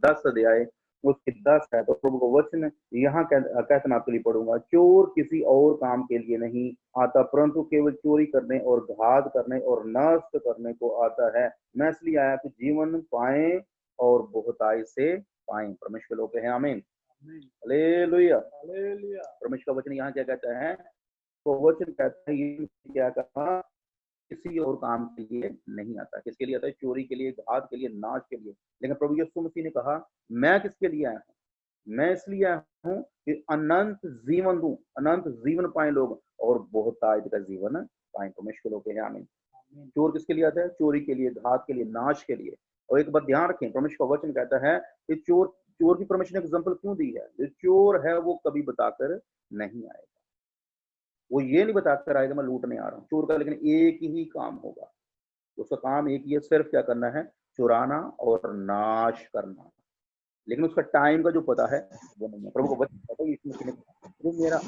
10 अध्याय उसके 10 है, तो प्रभु का वचन यहाँ कहता मैं आपके लिए पढ़ूंगा, चोर किसी और काम के लिए नहीं आता, परंतु केवल चोरी करने और घात करने और नष्ट करने को आता है। मैं इसलिए आया कि जीवन पाए और बहुताई से पाए। परमेश्वर लोग हैं आमीन, हालेलुया। परमेश्वर का वचन यहाँ क्या कहता है? तो वचन कहता है ये क्या कहा, किसी और काम के लिए नहीं आता। किसके लिए आता है? चोरी के लिए, घात के लिए, नाश के लिए। लेकिन प्रभु यीशु मसीह ने कहा मैं किसके लिए आया हूँ? मैं इसलिए आया हूँ कि अनंत जीवन दूं, अनंत जीवन पाए लोग और बहुतायत का जीवन पाए। परमेश्वर लोग हैं आमीन। चोर किसके लिए आता है? चोरी के लिए, घात के लिए, नाश के लिए। और एक बात ध्यान रखें, परमेश्वर का वचन कहता है कि चोर चोर की परमेश्वर ने एग्जाम्पल क्यों दी है? जो चोर है वो कभी बताकर नहीं आएगा, वो ये नहीं बताकर आएगा मैं लूटने आ रहा हूँ। चोर का लेकिन एक ही काम होगा, उसका काम एक ही है, सिर्फ क्या करना है? चुराना और नाश करना। लेकिन उसका टाइम का जो पता है वो नहीं है। प्रभु को वचन कहता है यीशु मसीह ने कहा जो मेरा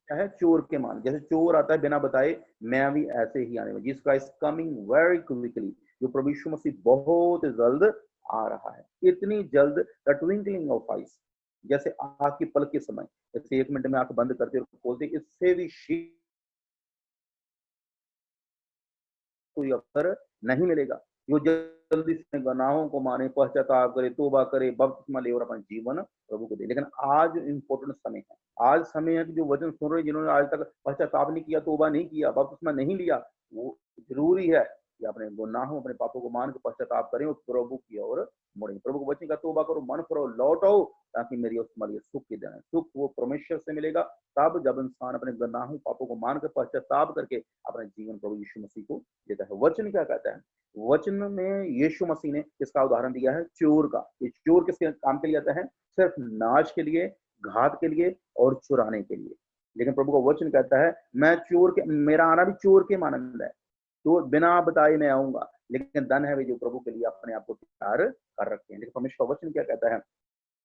क्या है? चोर के मान। जैसे चोर आता है बिना बताए, मैं भी ऐसे ही आने वाला। जिसका इज कमिंग वेरी क्विकली, जो प्रभु यीशु मसीह बहुत जल्द आ रहा है, इतनी जल्द द ट्विंकलिंग ऑफ आइस, जैसे आंख की पलक के समय, जैसे 1 मिनट में आंख बंद करते और खोलते, इससे भी कोई अवसर नहीं मिलेगा। जो जल्दी से गुनाहों को माने, पश्चाताप करे, तौबा करे, बपतिस्मा ले और अपना जीवन प्रभु को दे। लेकिन आज इंपॉर्टेंट समय है, आज समय है कि जो वचन सुन रहे, जिन्होंने आज तक पश्चाताप नहीं किया, तौबा नहीं किया, बपतिस्मा नहीं लिया, वो जरूरी है कि अपने गुनाहों, अपने पापों को मान के पश्चाताप करें और प्रभु की ओर मुड़े। प्रभु को वचन का तौबा करो, मन करो, लौट आओ, ताकि मेरी और तुम्हारे लिए सुख की देना। सुख वो परमेश्वर से मिलेगा तब जब इंसान अपने गुनाहों, पापों को मान कर पश्चाताप करके अपने जीवन प्रभु यीशु मसीह को देता है। वचन क्या कहता है? वचन में यीशु मसीह ने किसका उदाहरण दिया है? चोर का। ये चोर किसके काम के लिए आता है? सिर्फ नाश के लिए, घात के लिए और चुराने के लिए। लेकिन प्रभु का वचन कहता है मैं चोर के, मेरा आना भी चोर के मानंद है। तो बिना बताए मैं आऊंगा, लेकिन धन है वे जो प्रभु के लिए अपने आप को तैयार कर रखे हैं। लेकिन परमेश्वर का वचन क्या कहता है?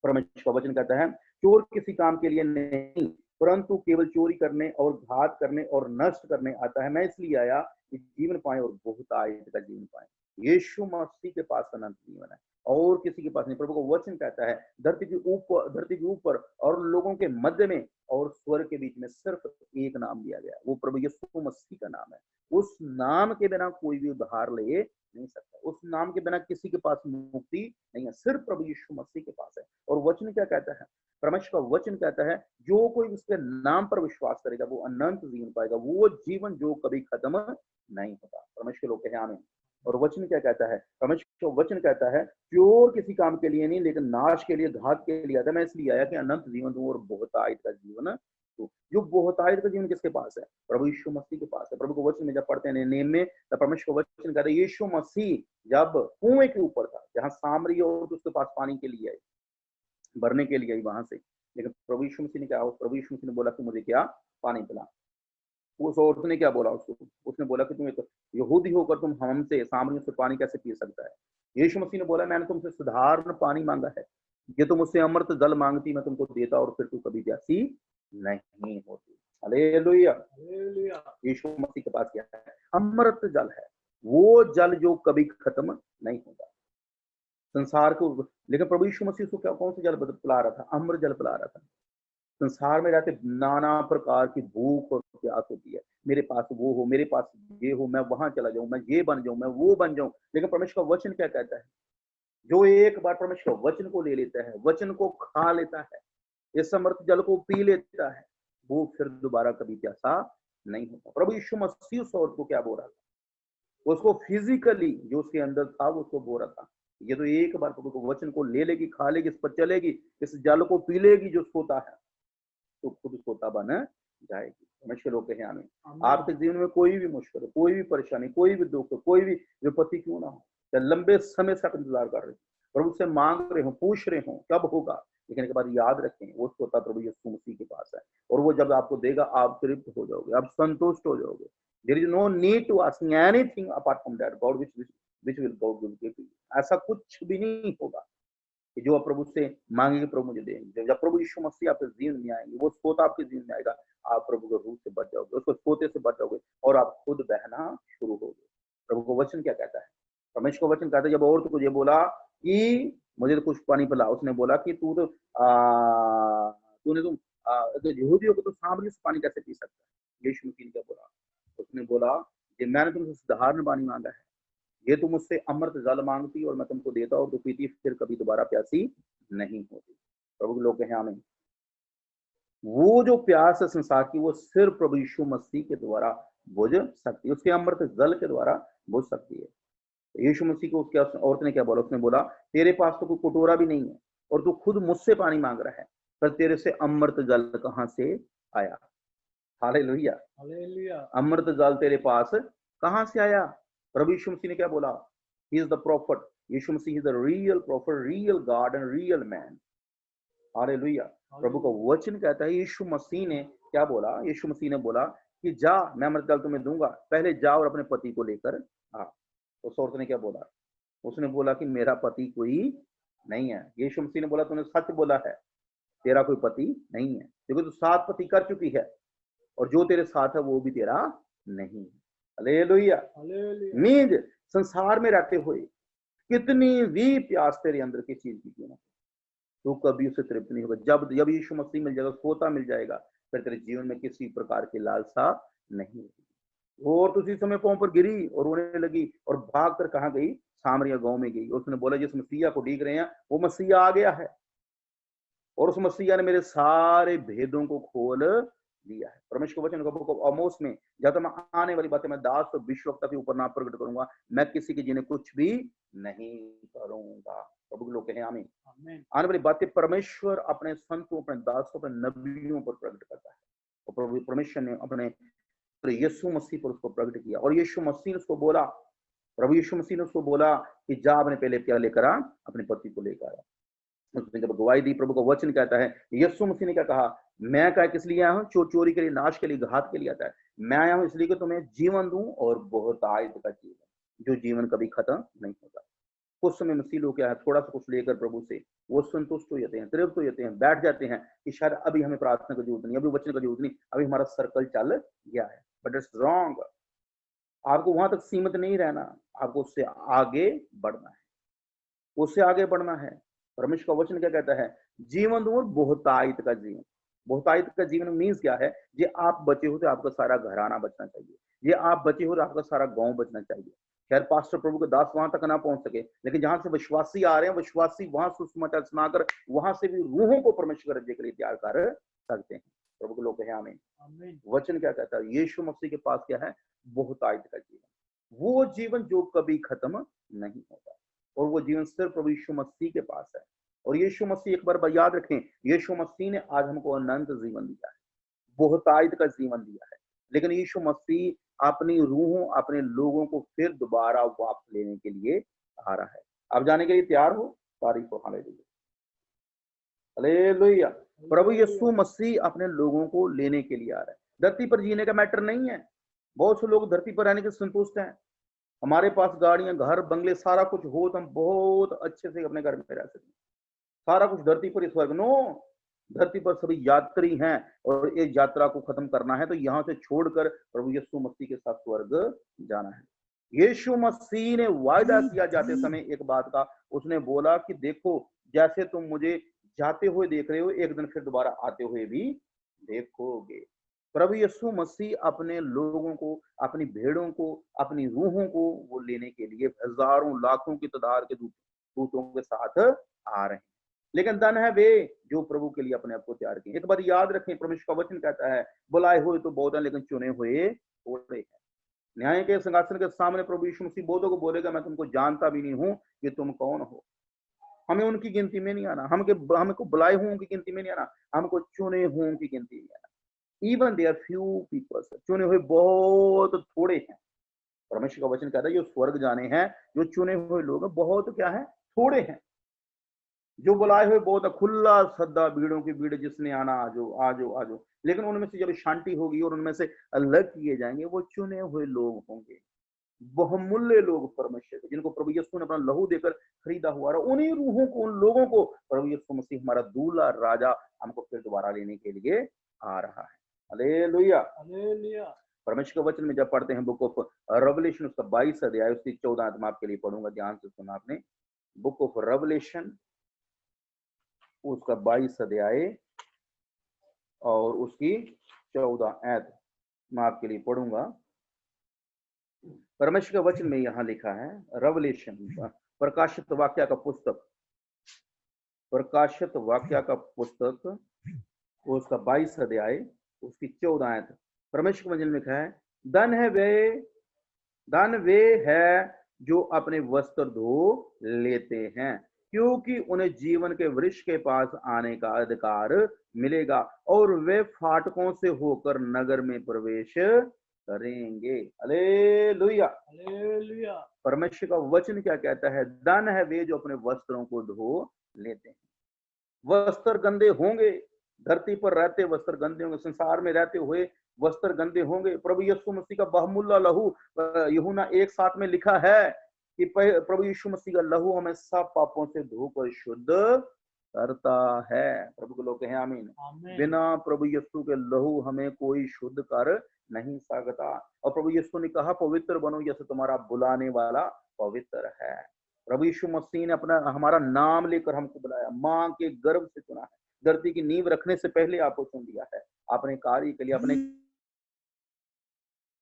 परमेश्वर का वचन कहता है चोर किसी काम के लिए नहीं, परंतु केवल चोरी करने और घात करने और नष्ट करने आता है। मैं इसलिए आया कि जीवन पाए और बहुतायत का जीवन पाए। यीशु मसीह के पास अनंत जीवन है और किसी के पास नहीं। प्रभु का वचन कहता है धरती के ऊपर और लोगों के मध्य में और स्वर्ग के बीच में सिर्फ एक नाम दिया गया, वो प्रभु यीशु मसीह का नाम है। उस नाम के बिना कोई भी उद्धार ले नहीं सकता, उस नाम के बिना किसी के पास मुक्ति नहीं है, सिर्फ प्रभु यीशु मसीह के पास है। और वचन क्या कहता है? परमेश्वर का वचन कहता है जो कोई उसके नाम पर विश्वास करेगा वो अनंत जीवन पाएगा, वो जीवन जो कभी खत्म नहीं होता। परमेश्वर लोग कहे आमीन। और वचन क्या कहता है? परमेश्वर वचन कहता है चोर किसी काम के लिए नहीं, लेकिन नाश के लिए, घात के लिए आता है। मैं इसलिए आया कि अनंत जीवन दूं और बहुतायत का जीवन दूं। जो बहुतायत का जीवन किसके पास है? प्रभु यीशु मसीह के पास है। प्रभु के वचन में जब पढ़ते हैं नेम में, तब परमेश्वर का वचन कहता है यीशु मसीह जब कुएं के ऊपर था, जहां सामरी औरत उसके पास पानी के लिए आई, भरने के लिए आई वहां से, लेकिन प्रभु यीशु मसीह ने क्या, प्रभु यीशु मसीह ने बोला कि मुझे क्या पानी पिला। उस औरत ने क्या बोला उसको? उसने बोला कि तुम एक यहूदी होकर तुम हमसे, सामरियों से पानी कैसे पी सकता है? यीशु मसीह ने बोला मैंने तुमसे साधारण पानी मांगा है, ये तुम मुझसे अमृत जल मांगती, मैं तुमको देता और फिर तू कभी प्यासी नहीं होती। हालेलुया। यीशु मसीह के पास क्या है? अमृत जल है, वो जल जो कभी खत्म नहीं होगा संसार को। लेकिन प्रभु यीशु मसीह को क्या, कौन सा जल पिला रहा था? अमृत जल पिला रहा था। संसार में रहते नाना प्रकार की भूख और प्यास होती है, मेरे पास वो हो, मेरे पास ये हो, मैं वहां चला जाऊं, मैं ये बन जाऊं, मैं वो बन जाऊं। लेकिन परमेश्वर का वचन क्या कहता है? जो एक बार परमेश्वर वचन को ले लेता है, वचन को खा लेता है, इस अमृत जल को पी लेता है, वो फिर दोबारा कभी प्यासा नहीं होता। प्रभु यीशु मसीह उस औरत को क्या बोल रहा था? उसको फिजिकली जो उसके अंदर था वो उसको बोल रहा था ये तो एक बार प्रभु को वचन को ले लेगी, खा लेगी, इस पर चलेगी, इस जल को पी लेगी जो सोता है, तो खुद सोता बन जाएगी। परमेश्वर लोग कहे आमीन। आपके जीवन में कोई भी मुश्किल, कोई भी परेशानी, कोई भी दुख, कोई भी विपत्ति क्यों ना हो, या लंबे समय से आप इंतजार कर रहे हो, प्रभु से मांग रहे हो, पूछ रहे हो कब होगा, लेकिन एक बार याद रखें वो सोता प्रभु यीशु मसीह के पास है, और वो जब आपको देगा आप तृप्त हो जाओगे, आप संतुष्ट हो जाओगे। There is no need to ask anything apart from that God which will God will give you. ऐसा कुछ भी नहीं होगा कि जो आप प्रभु से मांगेंगे प्रभु मुझे देंगे। जब प्रभु यीशु मसीह आपके जीवन में आएंगे, वो सोता आपके जीवन में आएगा, आप प्रभु के रूह से बच जाओगे, उसको सोते से बच जाओगे और आप खुद बहना शुरू होगे। प्रभु का वचन क्या कहता है? परमेश्वर का वचन कहता है, जब औरत को ये बोला कि मुझे तो कुछ पानी पिला, उसने बोला कि तू तो तूने तो तो यहूदियों को तो सामने से पानी कैसे पी सकता है? यीशु मसीह ने क्या बोला? उसने बोला कि मैंने तुमसे साधारण पानी मांगा है, ये तुम मुझसे अमृत जल मांगती और मैं तुमको देता और तू पीती, फिर कभी दोबारा प्यासी नहीं होती। प्रभु के लोग कहें आमीन। वो जो प्यास है संसार की, वो सिर्फ प्रभु यीशु मसीह के द्वारा बुझ सकती है, उसके अमृत जल के द्वारा बुझ सकती है। यीशु मसीह को उसके औरत ने क्या बोला? उसने बोला तेरे पास तो कोई कटोरा भी नहीं है और तू खुद मुझसे पानी मांग रहा है, पर तेरे से अमृत जल कहां से आया? हालेलुया। हालेलुया। अमृत जल तेरे पास कहां से आया? प्रभु यीशु मसीह ने क्या बोला? He is the prophet. यीशु मसीह is the real prophet, real God and real man. Hallelujah. प्रभु का वचन कहता है, यीशु मसीह ने क्या बोला? यीशु मसीह ने बोला कि जा, मैं अमृत जल तुम्हें दूंगा, पहले जा और अपने पति को लेकर आ। उस औरत ने क्या बोला? उसने बोला कि मेरा पति कोई नहीं है। यीशु मसीह ने बोला तूने सच बोला है, तेरा कोई पति नहीं है, क्योंकि तू 7 पति कर चुकी है और जो तेरे साथ है वो भी तेरा नहीं है। हालेलुया। हालेलुया। मींस संसार में रहते हुए कितनी भी प्यास तेरे अंदर की चीज की क्यों ना, तू कभी उससे तृप्त नहीं होगा। जब जब यीशु मसीह मिल जाएगा, सोता मिल जाएगा, फिर तेरे जीवन में किसी प्रकार की लालसा नहीं होगी। और तो उसी समय पांव पर गिरी और रोने लगी और भाग कर कहाँ गई? सामरिया गांव में गई। उसने बोला जिस मसीहा को डीग रहे हैं वो मसीहा आ गया है और उस मसीहा ने मेरे सारे भेदों को खोल दिया है। परमेश्वर के वचन का बुक ऑफ आमोस में, जब तक मैं आने वाली बातें मैं दास और विश्ववक्ता के ऊपर ना प्रकट करूंगा, मैं किसी के जिन्हें कुछ भी नहीं करूंगा। प्रभु के लोग कहें आमीन। आने वाली बातें परमेश्वर अपने संतों, अपने दासों, अपने नबियों पर प्रकट करता है और प्रभु परमेश्वर ने अपने यीशु मसीह पर उसको प्रकट किया और यीशु मसीह ने उसको बोला, प्रभु यीशु मसीह ने उसको बोला कि जा अपने पहले प्याला लेकर आ, अपने पति को लेकर आ। उसने जब गवाही दी, प्रभु का वचन कहता है, यीशु मसीह ने क्या कहा? मैं क्या किस लिए आया हूं? चोर चोरी के लिए, नाश के लिए, घात के लिए आता है। मैं आया हूं इसलिए कि तुम्हें जीवन दूं और बहुतायत का जीवन, जो जीवन कभी खत्म नहीं होता। कुछ समय मसीह लोग क्या है, थोड़ा सा कुछ लेकर प्रभु से वो संतुष्ट हो जाते हैं, तृप्त हो जाते हैं, बैठ जाते हैं कि शायद अभी हमें प्रार्थना की जरूरत नहीं, अभी वचन की जरूरत नहीं, अभी हमारा सर्कल चल गया है। But it's wrong. आपको वहां तक सीमित नहीं रहना, आपको उससे आगे बढ़ना है, उससे आगे बढ़ना है। परमेश्वर का वचन क्या कहता है? जीवन दूं और बहुतायत का जीवन। बहुतायत का जीवन मीन्स क्या है? ये आप बचे हो तो आपका सारा घराना बचना चाहिए, ये आप बचे हो तो आपका सारा गांव बचना चाहिए। खैर पास्टर प्रभु के दास वहां तक ना पहुंच सके, लेकिन जहां से विश्वासी आ रहे हैं, विश्वासी वहां सुसमाचार सुनाकर वहां से भी रूहों को परमेश्वर के राज्य के लिए तैयार कर सकते हैं। प्रभु के लोग कहें आमीन। वचन क्या कहता है? यीशु मसीह के पास क्या है? बहुतायत का जीवन, वो जीवन जो कभी खत्म नहीं होता, और वो जीवन सिर्फ प्रभु यीशु मसीह के पास है। और यीशु मसीह, एक बार याद रखें, यीशु मसीह ने आज हमको अनंत जीवन दिया है, बहुतायत का जीवन दिया है। लेकिन यीशु मसीह अपनी रूहों, अपने लोगों को फिर दोबारा वापस लेने के लिए आ रहा है। आप जाने के लिए तैयार हो? तारीफ हो। Hallelujah, hallelujah. प्रभु यीशु मसीह अपने लोगों को लेने के लिए आ रहा है। धरती पर जीने का मैटर नहीं है। बहुत से लोग धरती पर रहने के संतुष्ट हैं, हमारे पास गाड़ियां, घर, बंगले, सारा कुछ हो तो हम बहुत अच्छे से अपने घर में रह सकते हैं। सारा कुछ धरती पर ही स्वर्ग? नो, धरती पर सभी यात्री हैं और इस यात्रा को खत्म करना है तो यहां से छोड़कर प्रभु यीशु मसीह के साथ स्वर्ग जाना है। यीशु मसीह ने वायदा किया जाते समय एक बात का, उसने बोला कि देखो, जैसे तुम मुझे जाते हुए देख रहे हो, एक दिन फिर दोबारा आते हुए भी देखोगे। प्रभु यीशु मसीह अपने लोगों को, अपनी भेड़ों को, अपनी रूहों को वो लेने के लिए हजारों लाखों की तादाद के दूतों के साथ आ रहे हैं। लेकिन धन है वे जो प्रभु के लिए अपने आप को तैयार किए। एक बार याद रखें, परमेश्वर का वचन कहता है, बुलाए हुए तो बहुत हैं लेकिन चुने हुए थोड़े हैं। न्याय के सिंहासन के सामने प्रभु यीशु मसीह बहुतों को बोलेगा, मैं तुमको जानता भी नहीं हूं कि तुम कौन हो। हमें उनकी गिनती में नहीं आना, हमको बुलाए हुओं की गिनती में नहीं आना, हमको चुने हुओं की गिनती में आना। इवन देयर फ्यू पीपल्स, चुने हुए बहुत थोड़े हैं। परमेश्वर का वचन कहता है जो स्वर्ग जाने हैं, जो चुने हुए लोग बहुत क्या है? थोड़े हैं। जो बुलाए हुए बहुत है, खुला सद्दा भीड़ों की भीड़, जिसने आना आजो आजो आजो। लेकिन उनमें से जब शांति होगी और उनमें से अलग किए जाएंगे, वो चुने हुए लोग होंगे, बहुमूल्य लोग परमेश्वर के, जिनको प्रभु यीशु ने अपना लहू देकर खरीदा हुआ है। उन्हीं रूहों को, उन लोगों को प्रभु यीशु मसीह हमारा दूल्हा राजा हमको फिर दोबारा लेने के लिए आ रहा है। Hallelujah, hallelujah. परमेश्वर के वचन में जब पढ़ते हैं बुक ऑफ रेवलेशन उसका 22 अध्याय उसकी 14 आयत मैं आपके लिए पढ़ूंगा, ध्यान से सुना आपने। बुक ऑफ रेवलेशन उसका 22 अध्याय और उसकी 14 आयत मैं आपके लिए पढ़ूंगा। परमेश्वर के वचन में यहाँ लिखा है, रेवलेशन प्रकाशित वाक्य का पुस्तक, प्रकाशित वाक्य का पुस्तक उसका 22 अध्याय उसकी 14 आयत। परमेश्वर के वचन में लिखा है, धन वे है जो अपने वस्त्र धो लेते हैं, क्योंकि उन्हें जीवन के वृक्ष के पास आने का अधिकार मिलेगा और वे फाटकों से होकर नगर में प्रवेश करेंगे। Hallelujah, hallelujah. परमेश्वर का वचन क्या कहता है? धन है वे जो अपने वस्त्रों को धो लेते हैं। वस्त्र गंदे होंगे, धरती पर रहते वस्त्र गंदे होंगे, संसार में रहते हुए वस्त्र गंदे होंगे। प्रभु यीशु मसीह का बहुमूल्य लहू, यूहन्ना 1:7 में लिखा है कि प्रभु यीशु मसीह का लहू हमें सब पापों से धोकर शुद्ध करता है। प्रभु के लोग कहें आमीन। बिना प्रभु यीशु के लहू हमें कोई शुद्ध कर नहीं सकता। और प्रभु यीशु ने कहा, पवित्र बनो जैसे तुम्हारा बुलाने वाला पवित्र है। प्रभु यीशु मसीह ने अपना हमारा नाम लेकर हमको बुलाया, मां के गर्भ से चुना है, धरती की नींव रखने से पहले आपको चुन लिया है अपने कार्य के लिए,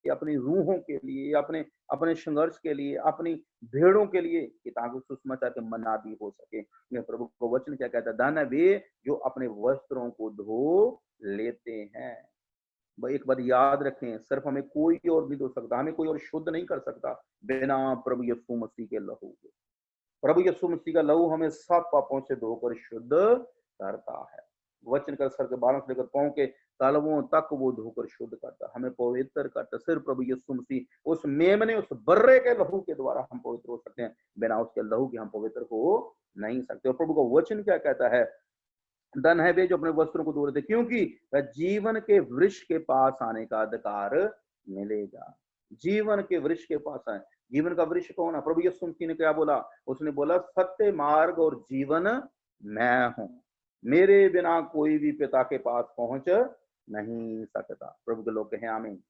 अपनी रूहों के लिए, अपने संघर्ष के लिए, अपनी भेड़ों के लिए, कि ताकि सुसमाचार के मना भी हो सके। प्रभु को वचन क्या कहता है? धन है वे जो अपने वस्त्रों को धो लेते हैं। एक बात याद रखें, सिर्फ हमें कोई और नहीं धो सकता, हमें कोई और शुद्ध नहीं कर सकता बिना प्रभु यीशु मसीह के लहू के। प्रभु यीशु मसीह का लहू हमें सब पापों से धोकर शुद्ध करता है। वचन कर सर के बालों से लेकर पांव के तालुओं तक वो धोकर शुद्ध करता, हमें पवित्र करता। सिर्फ प्रभु यीशु मसीह उस मेमने, उस बर्रे के लहू के द्वारा हम पवित्र हो सकते हैं, बिना उसके लहू के हम पवित्र हो नहीं सकते। और प्रभु का वचन क्या कहता है? धन है वे जो अपने वस्त्रों को धो लेते, क्योंकि वह जीवन के वृक्ष के पास आने का अधिकार मिलेगा। जीवन के वृक्ष के पास आए। जीवन का वृक्ष कौन है? प्रभु यीशु मसीह ने क्या बोला? उसने बोला, सत्य, मार्ग और जीवन मैं हूं, मेरे बिना कोई भी पिता के पास पहुंच नहीं सकता। प्रभु के लोग कहें आमीन।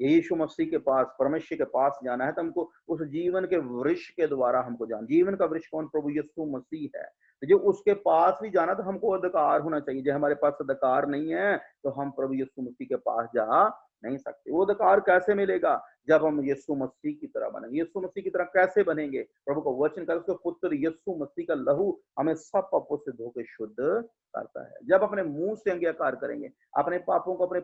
यीशु मसीह के पास, परमेश्वर के पास जाना है तो हमको उस जीवन के वृक्ष के द्वारा हमको जाना। जीवन का वृक्ष कौन? प्रभु यीशु मसीह है। जो उसके पास भी जाना तो हमको अधिकार होना चाहिए। जो हमारे पास अधिकार नहीं है तो हम प्रभु यीशु मसीह के पास जा नहीं सकते। वो अधिकार कैसे मिलेगा? जब हम यीशु मसीह की तरह बनेंगे। यीशु मसीह की तरह कैसे बनेंगे? प्रभु का वचन कर, उसके पुत्र यीशु मसीह का लहू हमें सब पापों से धोकर शुद्ध करता है। जब अपने मुंह से अंगीकार करेंगे, अपने पापों को, अपने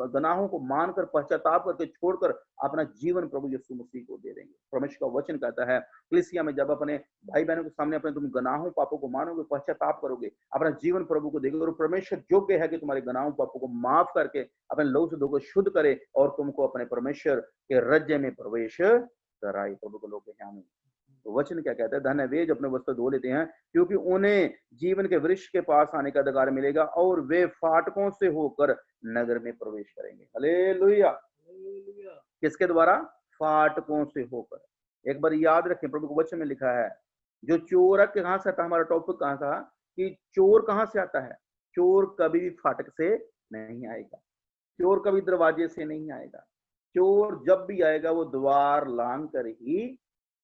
गुनाहों को मानकर, पश्चाताप करके, छोड़कर अपना जीवन प्रभु यीशु मसीह को दे देंगे। परमेश्वर का वचन कहता है कलीसिया में, जब अपने भाई बहनों के सामने अपने तुम गुनाहों पापों को मानोगे, पश्चाताप करोगे, अपना जीवन प्रभु को देंगे, और परमेश्वर योग्य है कि तुम्हारे गुनाहों पापों को माफ करके अपने लहू से धोकर शुद्ध करे और तुमको अपने परमेश्वर के राज्य में प्रवेश कराए। प्रभु को लोग कहें आमीन। तो वचन क्या कहता है? धन है वे जो अपने वस्त्र धो लेते हैं, क्योंकि उन्हें जीवन के वृक्ष के पास आने का अधिकार मिलेगा और वे फाटकों से होकर नगर में प्रवेश करेंगे। हालेलुया। किसके द्वारा? फाटकों से होकर। एक बार याद रखें, प्रभु के वचन में लिखा है, जो चोर कहां से आता? हमारा टॉपिक कहां था कि चोर कहां से आता है? चोर कभी भी फाटक से नहीं आएगा, चोर कभी दरवाजे से नहीं आएगा। चोर जब भी आएगा वो द्वार लांग कर ही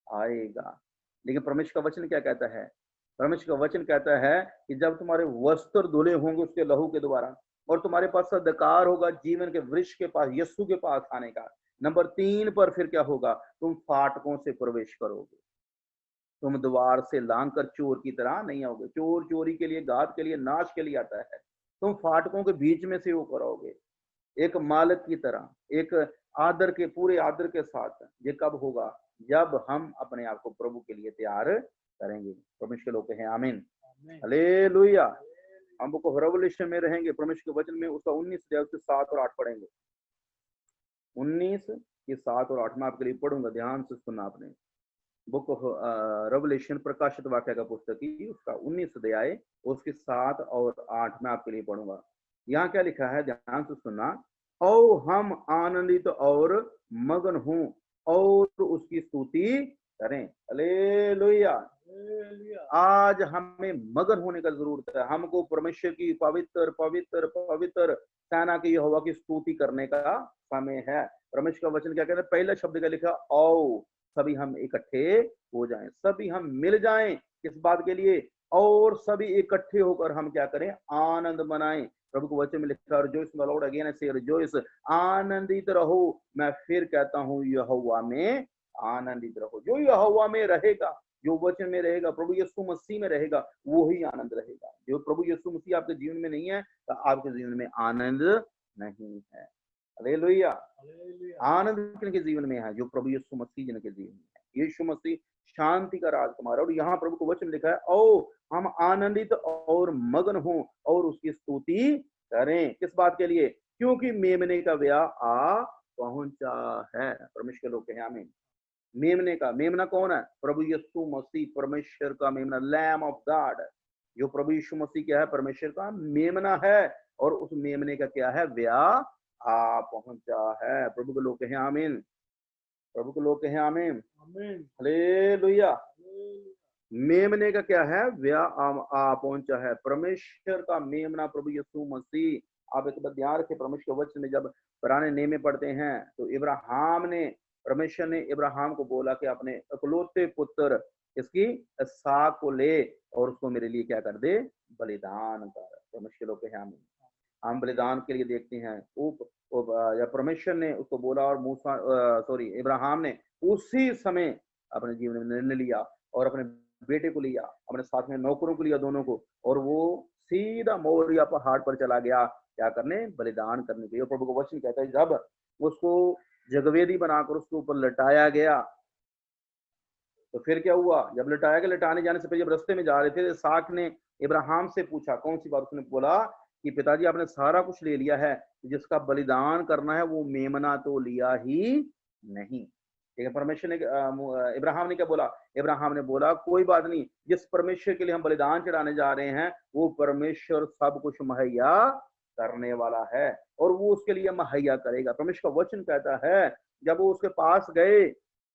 आएगा। लेकिन परमेश्वर का वचन क्या कहता है? परमेश्वर का वचन कहता है कि जब तुम्हारे वस्त्र धुले होंगे उसके लहू के द्वारा, और तुम्हारे पास अधिकार होगा जीवन के वृक्ष के पास, यीशु के पास आने का। नंबर 3 पर फिर क्या होगा? तुम फाटकों से प्रवेश करोगे। तुम द्वार से लांग कर चोर की तरह नहीं आओगे। चोर चोरी के लिए, घात के लिए, नाश के लिए आता है। तुम फाटकों के बीच में से होकर आओगे, एक मालिक की तरह, एक आदर के, पूरे आदर के साथ। ये कब होगा? जब हम अपने आप को प्रभु के लिए तैयार करेंगे। परमेश्वर के लोग हैं आमीन। हालेलुया। हम को रेवलेशन में रहेंगे, परमेश्वर के वचन में उसका 19 अध्याय से 7 और 8 पढ़ेंगे। 19 के 7 और 8 में आपके लिए पढ़ूंगा, ध्यान से सुनना आपने। बुक ऑफ रेवलेशन, प्रकाशित वाक्य का पुस्तक की उसका 19 अध्याय उसके 7 और 8 में आपके लिए पढ़ूंगा। यहाँ क्या लिखा है? ध्यान से सुनना। ओ हम आनंदित और मगन हों और उसकी स्तुति करें। हालेलुया। आज हमें मगन होने का जरूरत है। हमको परमेश्वर की पवित्र पवित्र पवित्र सेना की यहोवा की स्तुति करने का समय है। परमेश्वर का वचन क्या कहता है? पहला शब्द का लिखा आओ सभी हम इकट्ठे हो जाएं, सभी हम मिल जाएं। किस बात के लिए? और सभी इकट्ठे होकर हम क्या करें? आनंद मनाएं। प्रभु के वचन में लिखा rejoice in the Lord, again I से रिजॉइस, आनंदित रहो। मैं फिर कहता हूं यहोवा में आनंदित रहो। जो यहोवा में रहेगा, जो वचन में रहेगा, प्रभु यीशु मसीह में रहेगा, वो ही आनंद रहेगा। जो प्रभु यीशु मसीह आपके जीवन में नहीं है तो आपके जीवन में आनंद नहीं है। हालेलुया। आनंद किनके जीवन में है? जो प्रभु यीशु मसीह जिनके जीवन में है। यीशु मसीह शांति का राजकुमार। और यहाँ प्रभु को वचन लिखा है ओ हम आनंदित और मगन हों और उसकी स्तुति करें। किस बात के लिए? क्योंकि मेमने का ब्याह आ पहुंचा है। परमेश्वर लोग कहें आमीन। मेमने का, मेमना कौन है? प्रभु यीशु मसीह, परमेश्वर का मेमना, लैम ऑफ गॉड। जो प्रभु यीशु मसीह क्या है? परमेश्वर का मेमना है। और उस मेमने का क्या है? ब्याह आ पहुंचा है। प्रभु के लोग कहें आमीन। प्रभु के लोग कहें आमीन। हालेलुया। मेमने का क्या है? ब्याह आ पहुंचा है। परमेश्वर का मेमना प्रभु यीशु मसीह। आप एक बात ध्यान रखें, परमेश्वर के वचन में जब पुराने नेम में पढ़ते हैं तो इब्राहिम ने, परमेश्वर ने इब्राहिम को बोला कि अपने इकलौते पुत्र इसकी इसहाक को ले और उसको मेरे लिए क्या कर दे? बलिदान कर। परमेश्वर लोग कहें आमीन। हम बलिदान के लिए देखते हैं या परमेश्वर ने उसको बोला और मूसा इब्राहिम ने उसी समय अपने जीवन में निर्णय लिया और अपने बेटे को लिया, अपने साथ में नौकरों को लिया, दोनों को, और वो सीधा मोरिया पहाड़ पर चला गया क्या करने? बलिदान करने के लिए। प्रभु का वचन कहता है जब उसको जगवेदी बनाकर उसके ऊपर लटाया गया तो फिर क्या हुआ? जब लटाया गया, लटाने जाने से पहले जब रास्ते में जा रहे थे, इसहाक ने इब्राहिम से पूछा, कौन सी बात? उसने बोला कि पिताजी आपने सारा कुछ ले लिया है, जिसका बलिदान करना है वो मेमना तो लिया ही नहीं। ठीक है। परमेश्वर ने इब्राहिम ने क्या बोला? इब्राहिम ने बोला कोई बात नहीं, जिस परमेश्वर के लिए हम बलिदान चढ़ाने जा रहे हैं वो परमेश्वर सब कुछ मुहैया करने वाला है और वो उसके लिए मुहैया करेगा। परमेश्वर का वचन कहता है जब वो उसके पास गए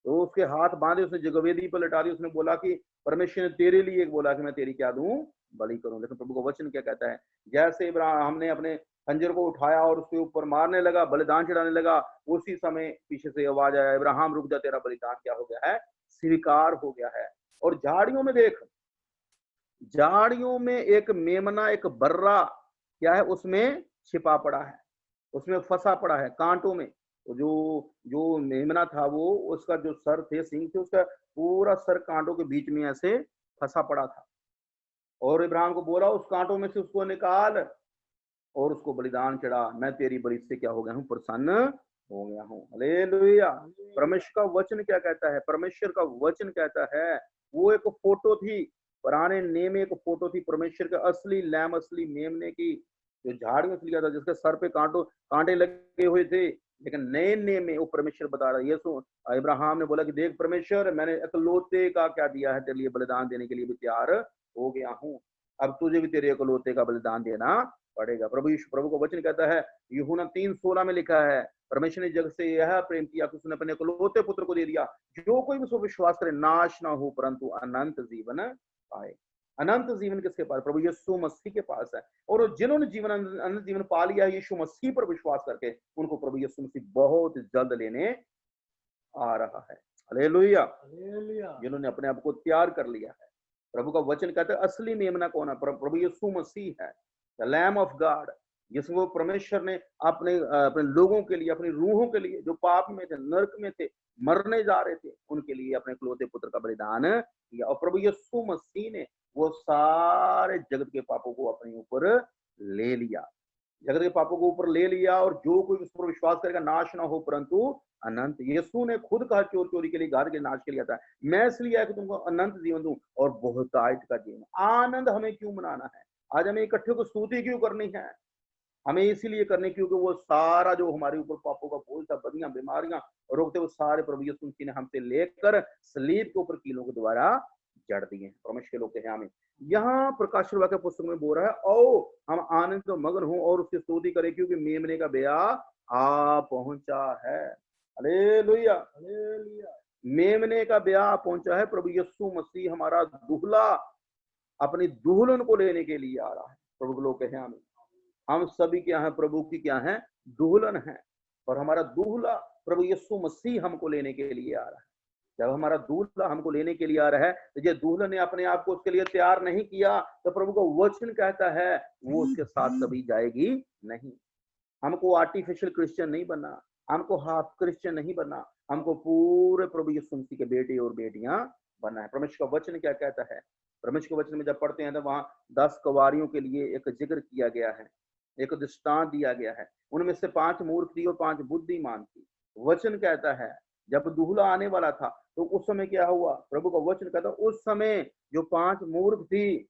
तो उसके हाथ बांधे, उसने जगवेदी पर लटा दी। उसने बोला कि परमेश्वर ने तेरे लिए बोला कि मैं तेरी क्या दूं? बलि करूं। लेकिन प्रभु का वचन क्या कहता है? जैसे इब्राहिम ने अपने खंजर को उठाया और उसके ऊपर मारने लगा, बलिदान चढ़ाने लगा, उसी समय पीछे से आवाज आया, इब्राहिम रुक जा, तेरा बलिदान क्या हो गया है? स्वीकार हो गया है। और झाड़ियों में देख, झाड़ियों में एक मेमना, एक बर्रा क्या है? उसमें छिपा पड़ा है, उसमें फंसा पड़ा है कांटों में। तो जो जो मेमना था वो, उसका जो सर थे, सिंग थे, उसका पूरा सर कांटों के बीच में ऐसे फंसा पड़ा था। और इब्राहिम को बोला उस कांटों में से उसको निकाल और उसको बलिदान चढ़ा। मैं तेरी बलि से क्या हो गया हूँ? प्रसन्न हो गया हूँ। हालेलुया। परमेश्वर का वचन क्या कहता है? परमेश्वर का वचन कहता है वो एक फोटो थी, पुराने नेम में एक फोटो थी परमेश्वर का असली लैम, असली मेमने की, जो झाड़ियों से लिया था, जिसके सर पे कांटे लगे हुए थे। लेकिन नए नेम में वो परमेश्वर बता रहा है। यीशु इब्राहिम ने बोला कि देख परमेश्वर, मैंने इकलौते का क्या दिया है, तेरे लिए बलिदान देने के लिए भी तैयार हो गया हूँ। अब तुझे भी तेरे इकलौते का बलिदान देना पड़ेगा। प्रभु का वचन कहता है, यूहन्ना 3:16 में लिखा है, परमेश्वर ने जग से यह प्रेम किया कि उसने अपने इकलौते पुत्र को दे दिया, जो कोई भी उसको विश्वास करे नाश ना हो परंतु अनंत जीवन पाए। अनंत जीवन किसके पास? प्रभु यीशु मसीह के पास है। और जिन्होंने अनंत जीवन पा लिया है यीशु मसीह पर विश्वास करके, उनको प्रभु यीशु मसीह बहुत जल्द लेने आ रहा है। हालेलुया। जिन्होंने अपने आप को तैयार कर लिया है। प्रभु का वचन कहता है असली मेमना कौन है? प्रभु यीशु मसीह है, द लैम ऑफ गॉड, जिसको परमेश्वर ने अपने अपने लोगों के लिए, अपनी रूहों के लिए, जो पाप में थे, नरक में थे, मरने जा रहे थे, उनके लिए अपने इकलौते पुत्र का बलिदान किया। और प्रभु यीशु मसीह ने वो सारे जगत के पापों को अपने ऊपर ले लिया, जगत के पापों को ऊपर ले लिया। और जो कोई उस पर विश्वास करेगा नाश ना हो परंतु अनंत। यीशु ने खुद कहा चोर चोरी के लिए, घर के नाश के लिए आता है, मैं इसलिए आया कि तुमको अनंत जीवन दूं और बहुतायत का जीवन। आनंद हमें क्यों मनाना है? आज हमें इकट्ठे को स्तुति क्यों करनी है? हमें इसीलिए करने क्योंकि वो सारा जो हमारे ऊपर पापों का बोझ था, बदियां, बीमारियां, रोकते, वो सारे प्रभु यीशु मसीह ने हमसे लेकर सलीब के ऊपर कीलों के द्वारा जड़ दिए। परमेश्वर के लोग कहें आमीन। यहाँ प्रकाश वाक्य पुस्तक में बोल रहा है ओ हम आनंद तो मगन हो और उसकी स्तुति करें क्योंकि मेमने का ब्याह आ पहुंचा है। हालेलुया। मेमने का ब्याह पहुंचा है। प्रभु यीशु मसीह हमारा दूल्हा अपनी दुल्हन को लेने के लिए आ रहा है। प्रभु के लोग कहें आमीन। हम सभी क्या हैं? प्रभु की क्या है? दुल्हन है। और हमारा दूल्हा प्रभु यीशु मसीह हमको लेने के लिए आ रहा है। जब हमारा दूल्हा हमको लेने के लिए आ रहा है, तो ये दूल्हा ने अपने आप को उसके लिए तैयार नहीं किया, तो प्रभु का वचन कहता है वो उसके साथ कभी जाएगी नहीं। हमको आर्टिफिशियल क्रिश्चियन नहीं बनना, हमको हाफ क्रिश्चियन नहीं बनना, हमको पूरे प्रभु यीशु मसीह के बेटे और बेटियां बनना है। परमेश्वर का वचन क्या कहता है? परमेश्वर के वचन में जब पढ़ते हैं तो वहां 10 कवारियों के लिए एक जिक्र किया गया है, एक दृष्टांत दिया गया है। उनमें से 5 मूर्ख थी और 5 बुद्धिमान थी। वचन कहता है जब दूल्हा आने वाला था तो उस समय क्या हुआ? प्रभु का वचन कहता है उस समय जो 5 मूर्ख थी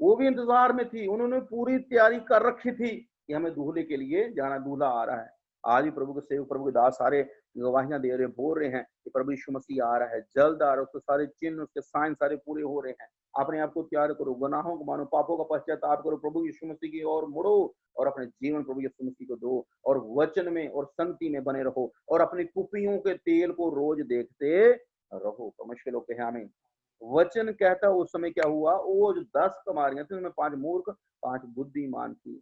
वो भी इंतजार में थी, उन्होंने पूरी तैयारी कर रखी थी कि हमें दूल्हे के लिए जाना, दूल्हा आ रहा है। आज भी प्रभु के सेवक, प्रभु के दास सारे गवाहियां दे रहे, बोल रहे हैं कि प्रभु यीशु मसीह आ रहा है, जल्द आ रहा है, उसके सारे चिन्ह, उसके साइन सारे पूरे हो रहे हैं। अपने आप को तैयार करो, गुनाहों को मानो, पापों का पश्चाताप करो, प्रभु यीशु मसीह की ओर मुड़ो और अपने जीवन प्रभु यीशु मसीह को दो और वचन में और संगति में बने रहो और अपनी कुपियों के तेल को रोज देखते रहो। परमेश्वर लोग कहे आमीन। वचन कहता उस समय क्या हुआ? वो जो 10 कमारियां थी उनमें 5 मूर्ख 5 बुद्धिमान थी।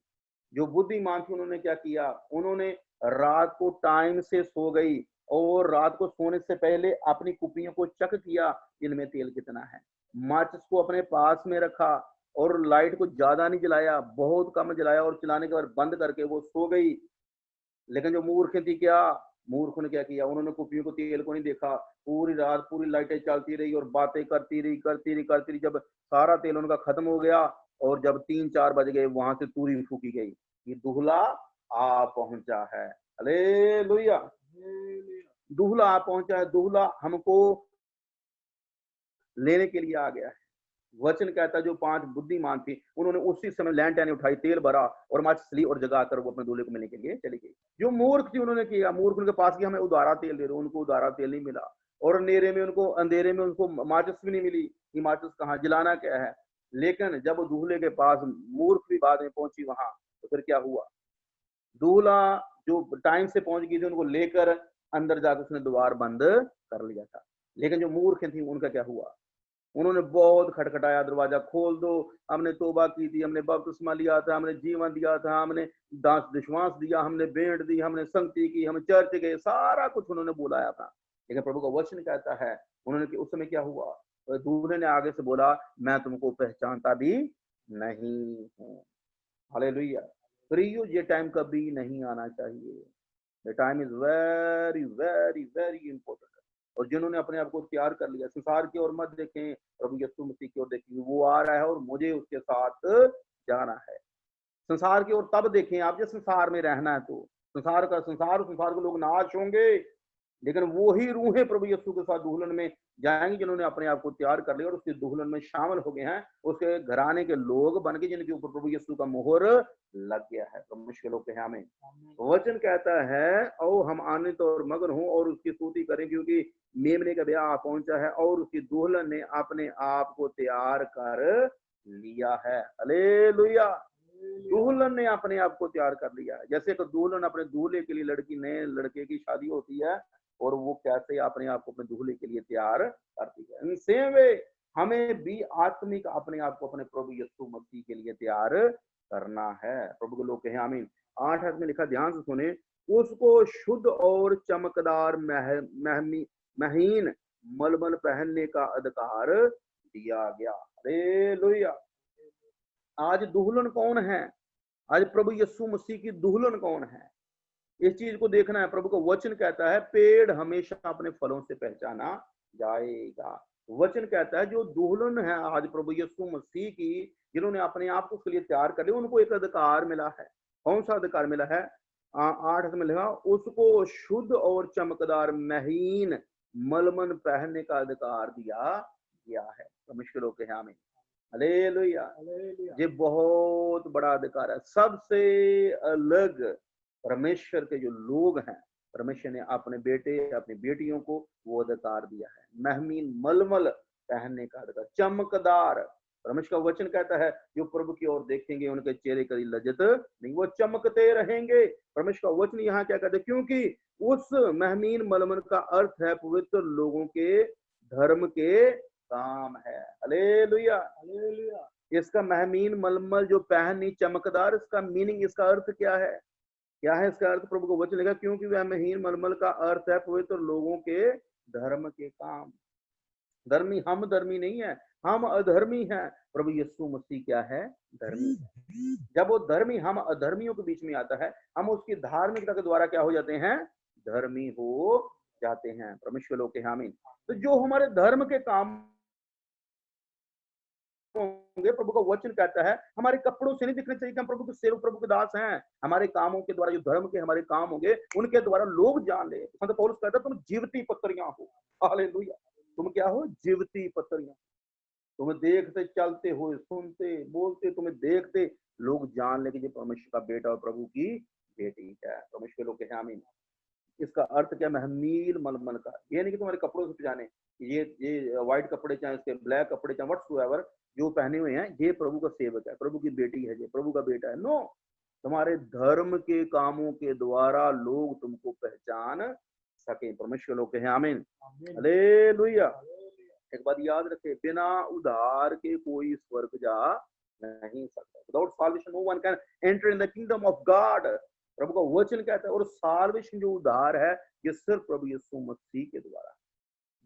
जो बुद्धिमान थी उन्होंने क्या किया? उन्होंने रात को टाइम से सो गई और रात को सोने से पहले अपनी कुपियों को चेक किया इनमें तेल कितना है। माचिस को अपने पास में रखा और लाइट को ज्यादा नहीं जलाया, बहुत कम जलाया और चलाने के बाद बंद करके वो सो गई। लेकिन जो मूर्ख थी क्या? मूर्ख ने क्या किया? उन्होंने कुपियों को तेल को नहीं देखा, पूरी रात पूरी लाइटें चलती रही और बातें करती रही। जब सारा तेल उनका खत्म हो गया और जब 3-4 बज गए वहां से तूरी फूकी गई कि दूल्हा आ पहुंचा है। हालेलुया। दूल्हा आ पहुंचा है, दूल्हा हमको लेने के लिए आ गया है। वचन कहता है जो 5 बुद्धिमान थी उन्होंने उसी समय लैंटर्न उठाई, तेल भरा और माचिस ली और जगाकर वो अपने दूल्हे को मिलने के लिए चली गई। जो मूर्ख थी उन्होंने किया, मूर्ख उनके पास गया, हमें उदारा तेल दे दो, उनको उदारा तेल नहीं मिला और अंधेरे में उनको माचिस भी नहीं मिली कि माचिस कहाँ, जलाना क्या है। लेकिन जब दूल्हे के पास मूर्ख भी बाद में पहुंची वहां, तो फिर क्या हुआ? दूल्हा जो टाइम से पहुंच गई थी उनको लेकर अंदर जाकर उसने द्वार बंद कर लिया था। लेकिन जो मूर्ख थी उनका क्या हुआ? उन्होंने बहुत खटखटाया, दरवाजा खोल दो, हमने तौबा की थी, हमने बपतिस्मा लिया था, हमने जीवन दिया था, हमने दास विश्वास दिया, हमने भेंट दी, हमने संगति की, हम चर्च गए, सारा कुछ उन्होंने बुलाया था। लेकिन प्रभु का वचन कहता है उन्होंने उस समय क्या हुआ? तो दूल्हे ने आगे से बोला मैं तुमको पहचानता भी नहीं हूँ। हालेलुया। प्रियो, ये टाइम कभी नहीं आना चाहिए। The time is very very very important. और जिन्होंने अपने आप को तैयार कर लिया, संसार की ओर मत देखें, प्रभु यीशु मसीह की ओर देखें। वो आ रहा है और मुझे उसके साथ जाना है। संसार की ओर तब देखें आप जब संसार में रहना है, तो संसार के लोग नाश होंगे, लेकिन वो ही रूहें प्रभु यीशु के साथ दुल्हन में जाएंगे जिन्होंने अपने आप को तैयार कर लिया और उसके दुल्हन में शामिल हो गए हैं, उसके घराने के लोग बन के जिनके ऊपर प्रभु यीशु का मोहर लग गया है। परमेश्वर के लोग कहें आमीन। वचन कहता है ओ हम आनंदित और मगन हो और उसकी स्तुति करें क्योंकि मेमने का ब्याह पहुंचा है और उसकी दुल्हन ने अपने आप को तैयार कर लिया है। हालेलुया। दुल्हन ने अपने आप को तैयार कर लिया है। जैसे कि दुल्हन अपने दूल्हे के लिए, लड़की नए लड़के की शादी होती है और वो कैसे अपने आप को अपने दूल्हे के लिए तैयार करती है, इन सेम वे हमें भी आत्मिक अपने आप को अपने प्रभु यीशु मसीह के लिए तैयार करना है। प्रभु के लोग कहें आमीन। 8 हाथ में लिखा, ध्यान से सुने, उसको शुद्ध और चमकदार महीन मलमल पहनने का अधिकार दिया गया। हालेलुया। आज दुल्हन कौन है? आज प्रभु यीशु मसीह की दुल्हन कौन है? इस चीज को देखना है। प्रभु का वचन कहता है पेड़ हमेशा अपने फलों से पहचाना जाएगा। वचन कहता है जो दुल्हन है आज प्रभु यीशु मसीह की, जिन्होंने अपने आप को उसके लिए तैयार कर लिया, उनको एक अधिकार मिला है। कौन सा अधिकार मिला है? 8 में लिखा, उसको शुद्ध और चमकदार महीन मलमल पहनने का अधिकार दिया गया है। परमेश्वर लोग कहें आमीन। हालेलुया। ये बहुत बड़ा अधिकार है। सबसे अलग परमेश्वर के जो लोग हैं, परमेश्वर ने अपने बेटे अपनी बेटियों को वो अधिकार दिया है, महमीन मलमल पहनने का अधिकार, चमकदार। परमेश्वर का वचन कहता है जो प्रभु की ओर देखेंगे उनके चेहरे कभी लज्जत नहीं, वो चमकते रहेंगे। परमेश्वर का वचन यहाँ क्या कहते हैं? क्योंकि उस महमीन मलमल का अर्थ है पवित्र लोगों के धर्म के काम है। हालेलुया। इसका महमीन मलमल जो पहनी चमकदार, इसका मीनिंग, इसका अर्थ क्या है? क्या है इसका अर्थ? प्रभु को वचन लिखा, क्योंकि वह महीन मलमल का अर्थ है पवित्र लोगों के धर्म के काम। धर्मी हम धर्मी नहीं है, हम अधर्मी हैं। प्रभु यीशु मसीह क्या है? धर्मी है। जब वो धर्मी हम अधर्मियों के बीच में आता है, हम उसकी धार्मिकता के द्वारा क्या हो जाते हैं? धर्मी हो जाते हैं। परमेश्वर लोग के आमीन। तो जो हमारे धर्म के काम होंगे, प्रभु का वचन कहता है हमारे कपड़ों से नहीं दिखने चाहिए कि हम प्रभु के सेवक, प्रभु के दास हैं। हमारे कामों के द्वारा, जो धर्म के हमारे काम होंगे, उनके द्वारा लोग जान ले। संत पौलुस कहता है तुम जीवती पत्रियां हो। हालेलुया। तुम क्या हो? जीवती पत्रियां। तुम्हें देखते, चलते हुए, सुनते, बोलते, तुम्हें देखते लोग जान ले कि ये परमेश्वर का बेटा और प्रभु की बेटी है। परमेश्वर लोग के आमीन। इसका अर्थ क्या? महमील मलमल का। ये नहीं कि तुम्हारे कपड़ों से पहचाने, ये व्हाइट कपड़े चाहे इसके ब्लैक कपड़े चाहे व्हाट्सएवर जो पहने हुए हैं, ये प्रभु का सेवक है, प्रभु की बेटी है, ये प्रभु का बेटा है। नो, तुम्हारे धर्म के कामों के द्वारा लोग तुमको पहचान सके। परमेश्वर लोग कहें आमीन। हालेलुया। एक बात याद रखे, बिना उधार के कोई स्वर्ग जा नहीं सकता। Without salvation no one can enter in the kingdom of God. प्रभु का वचन कहता है। और साल्वेशन जो उद्धार है, ये सिर्फ प्रभु यीशु मसीह के द्वारा।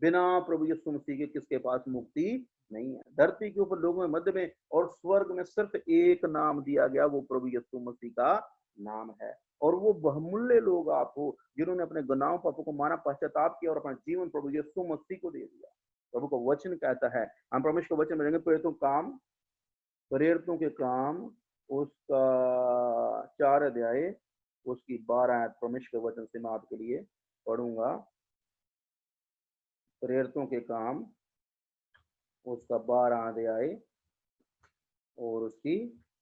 बिना प्रभु यीशु मसीह के किसके पास मुक्ति नहीं है। धरती के ऊपर लोगों में, मध्य में और स्वर्ग में सिर्फ एक नाम दिया गया, वो प्रभु यीशु मसीह का नाम है। और वो बहुमूल्य लोग आप हो जिन्होंने अपने गुनाहों पापों को माना, पश्चाताप किया और अपना जीवन प्रभु यीशु मसीह को दे दिया। प्रभु का वचन कहता है, हम परमेश्वर का वचन मिलेंगे, प्रेरितों के काम उसका 4 अध्याय उसकी 12 आयत परमेश्वर के वचन से मैं आपके लिए पढ़ूंगा। प्रेरितों के काम उसका 12 अध्याय और उसकी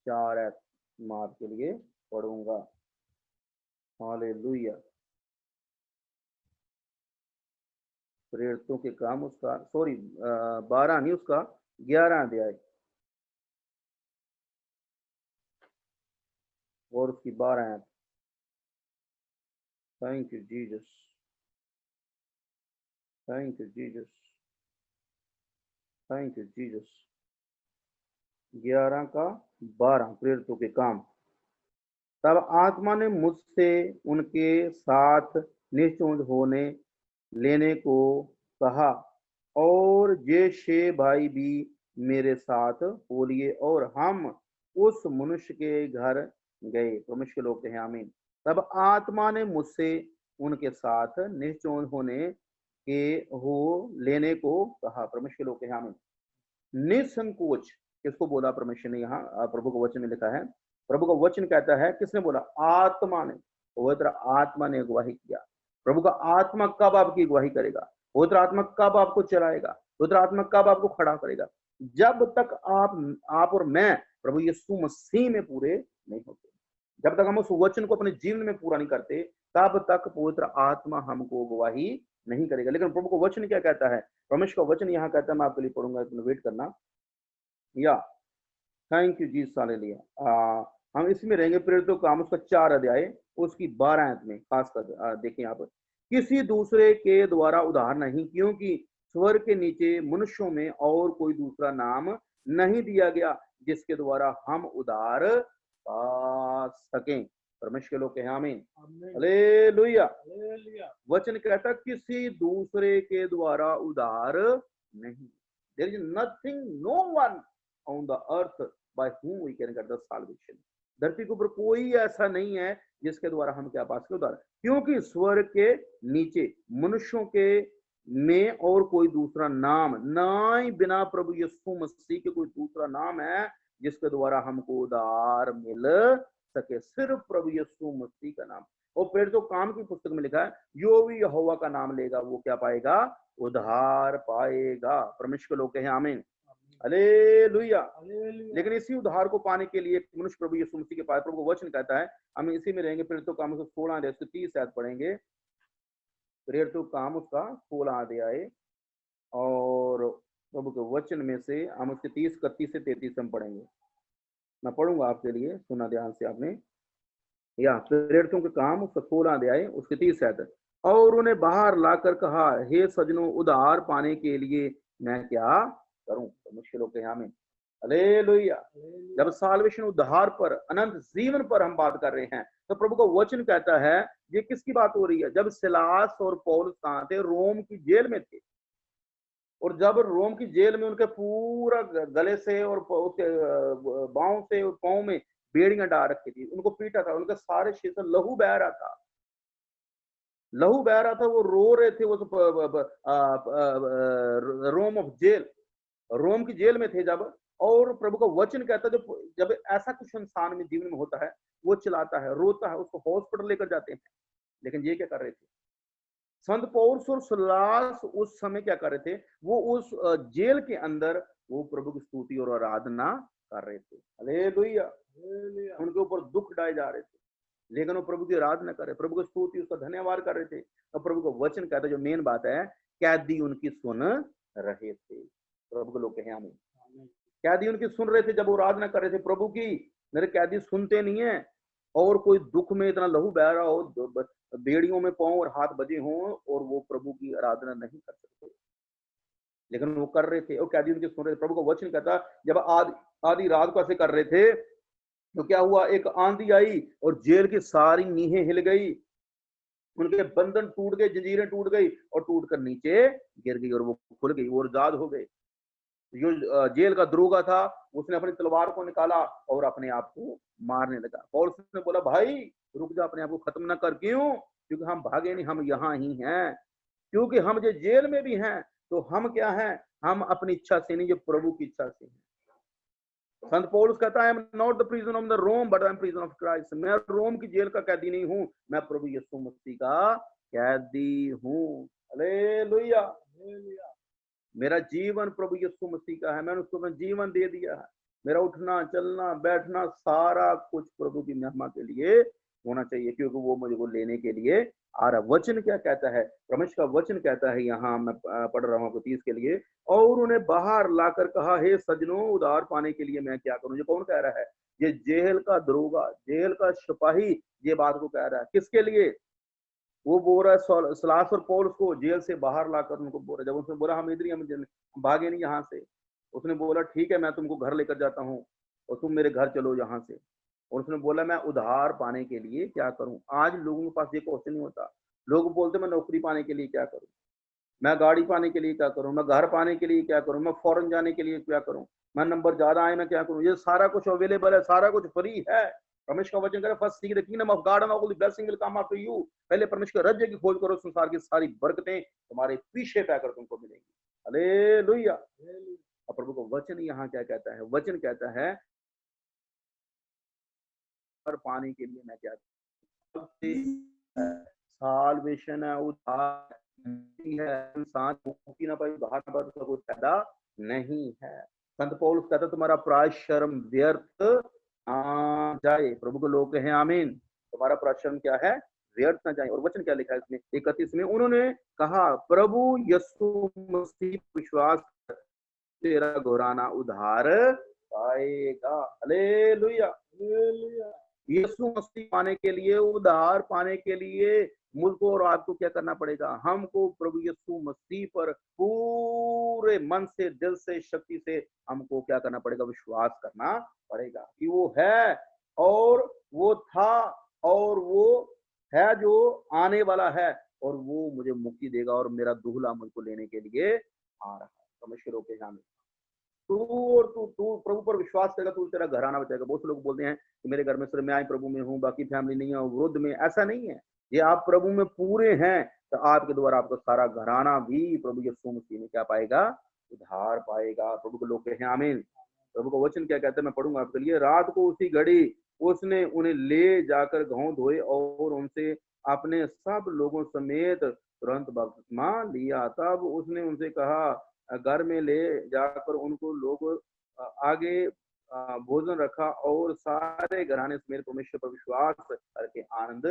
4 आयत मैं आपके लिए पढ़ूंगा। हालेलुया। प्रेरितों के काम उसका 12 नहीं, उसका 11 अध्याय और उसकी 12 आयत। Thank you Jesus, thank you Jesus, thank you Jesus. 11 का 12, प्रेरितों के काम। तब आत्मा ने मुझसे उनके साथ निश्चुंज होने लेने को कहा, और ये 6 भाई भी मेरे साथ हो लिए, और हम उस मनुष्य के घर गए। परमेश्वर के लोग कहें आमीन। तब आत्मा ने मुझसे उनके साथ निश्चुंज होने के हो लेने को कहा। परमेश्वर के लोग कहें आमीन। निसंकोच किसको बोला परमेश्वर ने? यहाँ प्रभु का वचन में लिखा है। प्रभु का वचन कहता है, किसने बोला? आत्मा ने। पवित्र आत्मा ने अगुवाही किया। प्रभु का आत्मा कब आपकी अगुवाही करेगा? पवित्र आत्मा कब आपको चलाएगा? पवित्र आत्मा कब आपको खड़ा करेगा? जब तक आप और मैं प्रभु यीशु मसीह में पूरे नहीं होते, जब तक हम उस वचन को अपने जीवन में पूरा नहीं करते, तब तक पवित्र आत्मा हमको गवाही नहीं करेगा। लेकिन प्रभु का वचन क्या कहता है? परमेश्वर का वचन यहाँ कहता है, मैं आपके लिए पढ़ूंगा, वेट करना। या थैंक यू जी, हालेलुया। हम इसमें रहेंगे प्रेरितों का काम उसका 4 अध्याय उसकी 12 आयत में। खास कर देखें आप, किसी दूसरे के द्वारा उधार नहीं, क्योंकि स्वर्ग के नीचे मनुष्यों में और कोई दूसरा नाम नहीं दिया गया जिसके द्वारा हम उधार पा सकें। परमेश्वर के लोग कहें आमीन। हालेलुया। वचन कहता किसी दूसरे के द्वारा उधार नहीं। There is nothing, no one on the earth by whom we can get the salvation। धरती के ऊपर कोई ऐसा नहीं है जिसके द्वारा हम क्या पा सके उधार, क्योंकि स्वर्ग के नीचे मनुष्यों के में और कोई दूसरा नाम नहीं, बिना प्रभु यीशु मसीह के कोई दूसरा नाम है जिसके द्वारा हमको उधार मिल सके। सिर्फ प्रभु यीशु मसीह का नाम। और फिर जो काम की पुस्तक में लिखा है, जो भी यहोवा का नाम लेगा वो क्या पाएगा? उधार पाएगा। परमेश्वर के लोग कहें आमीन। हालेलुया। लेकिन इसी उद्धार को पाने के लिए मनुष्य प्रभु यीशु मसीह के पास, प्रभु का वचन कहता है, हम इसी में रहेंगे। प्रेरितों काम उसका 16 अध्याय 30 आयत पढ़ेंगे। प्रेरितों काम उसका 16 अध्याय और प्रभु के वचन में से हम उसके 30, 31 से 33 हम पढ़ेंगे। मैं पढ़ूंगा आपके लिए, सुना ध्यान से आपने। या प्रेरितों के काम उसका 16 अध्याय उसके 30 आयत। और उन्हें बाहर लाकर कहा, हे सजनों, उधार पाने के लिए मैं क्या करूं। तो मुश्किलों के यहाँ में हालेलुया। जब साल्वेशन उद्धार पर, अनंत जीवन पर हम बात कर रहे हैं, तो प्रभु का वचन कहता है, ये किसकी बात हो रही है? जब सिलास और पौलुस कहां थे? रोम की जेल में थे। और जब रोम की जेल में उनके पूरा गले से और उसके बाहों से और पांव में बेड़ियां डाल रखी थी, उनको पीटा था, उनके सारे शरीर से लहू बह रहा था, लहू बह रहा था, वो रो रहे थे। वो रोम ऑफ जेल, रोम की जेल में थे जब। और प्रभु का वचन कहता है, जब ऐसा कुछ इंसान में जीवन में होता है, वो चिल्लाता है, रोता है, उसको हॉस्पिटल लेकर जाते हैं। लेकिन ये क्या कर रहे थे? संत पौलुस और सिलास उस समय क्या कर रहे थे? वो उस जेल के अंदर वो प्रभु की स्तुति और आराधना कर रहे थे। हालेलुया। उनके ऊपर दुख डाले जा रहे थे, लेकिन वो प्रभु की आराधना कर रहे, प्रभु की स्तुति, उसका धन्यवाद कर रहे थे। और प्रभु का वचन कहता है, जो मेन बात है, कैदी उनकी सुन रहे थे। प्रभु के लोग कहें आमीन। कैदी उनकी सुन रहे थे जब वो आराधना कर रहे थे प्रभु की। मेरे कैदी सुनते नहीं है, और कोई दुख में इतना लहू बह रहा हो, बेड़ियों में पांव और हाथ बजे हों, और वो प्रभु की आराधना नहीं कर सकते, लेकिन वो कर रहे थे। और कैदी उनकी सुन रहे थे। प्रभु का वचन कहता, जब आधी रात को ऐसे कर रहे थे, तो क्या हुआ? एक आंधी आई और जेल की सारी नीहें हिल गई, उनके बंधन टूट गए, जंजीरें टूट गई, और टूट कर नीचे गिर गई, और वो खुल गई, वो आजाद हो गए। जो जेल का दरोगा था, उसने अपनी तलवार को निकाला और अपने आप को मारने लगा। पौलुस ने बोला, भाई रुक जा, अपने आप को खत्म ना कर। क्यों? क्योंकि हम भागे नहीं, हम यहाँ ही हैं। क्योंकि हम जो जेल में भी हैं, तो हम क्या हैं? हम अपनी इच्छा से नहीं, जो प्रभु की इच्छा से हैं। संत पौलुस कहता है, I am not the prison of the Rome, but I am prison of Christ. मैं रोम की जेल का कैदी नहीं हूं, मैं प्रभु यीशु मसीह का कैदी हूं। हालेलुया। मेरा जीवन प्रभु यीशु मसीह का है, मैंने उसको अपना जीवन दे दिया है। मेरा उठना, चलना, बैठना, सारा कुछ प्रभु की महिमा के लिए होना चाहिए, क्योंकि वो मुझे को लेने के लिए आ रहा। वचन क्या कहता है? परमेश्वर का वचन कहता है, यहाँ मैं पढ़ रहा हूँ 30 के लिए, और उन्हें बाहर लाकर कहा, हे सज्जनों, उधार पाने के लिए मैं क्या करूं? ये कौन कह रहा है? ये जेल का दरोगा, जेल का सिपाही ये बात को कह रहा है। किसके लिए? वो बोल रहा है सिलास और पौलुस को जेल से बाहर लाकर उनको बोल रहा है। जब उसने बोला, हम इधर ही, हम भागे नहीं यहाँ से, उसने बोला, ठीक है, मैं तुमको घर लेकर जाता हूँ, और तुम मेरे घर चलो यहाँ से। और उसने बोला, मैं उधार पाने के लिए क्या करूं? आज लोगों के पास ये क्वेश्चन नहीं होता। लोग बोलते, मैं नौकरी पाने के लिए क्या करूं, मैं गाड़ी पाने के लिए क्या करूं, मैं घर पाने के लिए क्या करूं, मैं फॉरेन जाने के लिए क्या करूं, मैं नंबर ज्यादा आए मैं क्या करूं? ये सारा कुछ अवेलेबल है, सारा कुछ फ्री है। परमेश्वर का वचन करे, first seek the kingdom of God and all the blessing will come after you. पहले परमेश्वर के राज्य की खोज करो, संसार की सारी बरकतें तुम्हारे पीछे पैकर तुमको मिलेंगी। हालेलुया। और प्रभु का वचन यहाँ क्या कहता है? वचन कहता है, पर पाने के लिए मैं क्या साल्वेशन है, उद्धार है। इंसान मुक्ति ना पाए, उद्धार ना पाए, उसका कोई फायदा नहीं है। संत पौलुस कहता, तुम्हारा पराश्रम व्यर्थ ना जाए। प्रभु के लोग हैं आमीन। तुम्हारा पराश्रम क्या है? व्यर्थ ना जाए। और वचन क्या लिखा है इसमें 31 में? उन्होंने कहा, प्रभु यीशु मसीह विश्वास, तेरा घोराना उद्धार पाएगा। हालेलुया। यीशु मसीह पाने के लिए, उद्धार पाने के लिए मुझको और आपको क्या करना पड़ेगा? हमको प्रभु यीशु मसीह पर पूरे मन से, दिल से, शक्ति से हमको क्या करना पड़ेगा? विश्वास करना पड़ेगा कि वो है, और वो था, और वो है जो आने वाला है, और वो मुझे मुक्ति देगा, और मेरा दूल्हा मुझको लेने के लिए आ रहा है। परमेश्वर के सामने तू और तू तू प्रभु पर विश्वास करेगा, तू तेरा घराना बचाएगा। बहुत से लोग बोलते हैं कि मेरे घर में सिर्फ मैं आई प्रभु में हूँ, बाकी फैमिली नहीं है, विरुद्ध में। ऐसा नहीं है। ये आप प्रभु में पूरे हैं, तो आपके द्वारा आपका सारा घराना भी प्रभु यीशु मसीह में क्या पाएगा? उद्धार पाएगा। प्रभु के लोग कहें आमीन। प्रभु का वचन क्या कहते हैं? मैं पढ़ूंगा आपके लिए। रात को उसी घड़ी उसने उन्हें ले जाकर घाव धोए, और उनसे अपने सब लोगों समेत तुरंत बपतिस्मा लिया। तब उसने उनसे कहा, घर में ले जाकर उनको लोग आगे भोजन रखा, और सारे घराने समेत परमेश्वर पर विश्वास करके आनंद